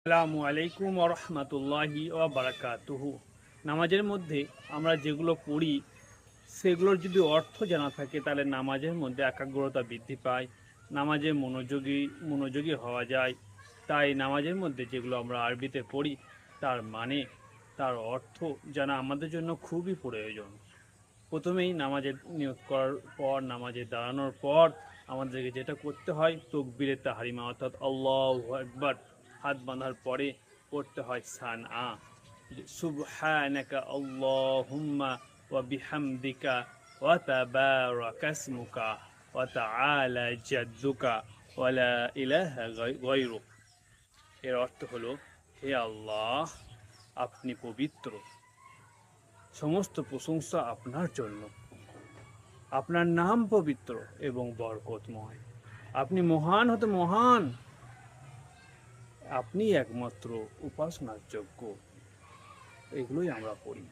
আসসালামু আলাইকুম ওয়া রাহমাতুল্লাহি ওয়া বারাকাতুহু। নামাজের মধ্যে আমরা যেগুলো পড়ি সেগুলোর যদি অর্থ জানা থাকে তাহলে নামাজের মধ্যে একাগ্রতা বৃদ্ধি পায়, নামাজে মনোযোগী হওয়া যায়। তাই নামাজের মধ্যে যেগুলো আমরা আরবিতে পড়ি তার মানে, তার অর্থ জানা আমাদের জন্য খুবই প্রয়োজন। প্রথমেই নামাজের নিয়ত করার পর, নামাজে দাঁড়ানোর পর আমাদেরকে যেটা করতে হয়, তাকবীরে তাহরিমা অর্থাৎ আল্লাহু আকবার হাত বাঁধার পরে পড়তে হয় সানা, সুবহানাকা আল্লাহুম্মা ওয়া বিহামদিকা ওয়া তাবারাকা ইসমুকা ওয়া তাআলা জাদ্দুকা ওয়া লা ইলাহা গায়রুক। এর অর্থ হলো, হে আল্লাহ, আপনি পবিত্র, সমস্ত প্রশংসা আপনার জন্য, আপনার নাম পবিত্র এবং বরকতময়, আপনি মহান হতে মহান, আপনি একমাত্র উপাসনার যোগ্য। এগুলোই আমরা পড়ি।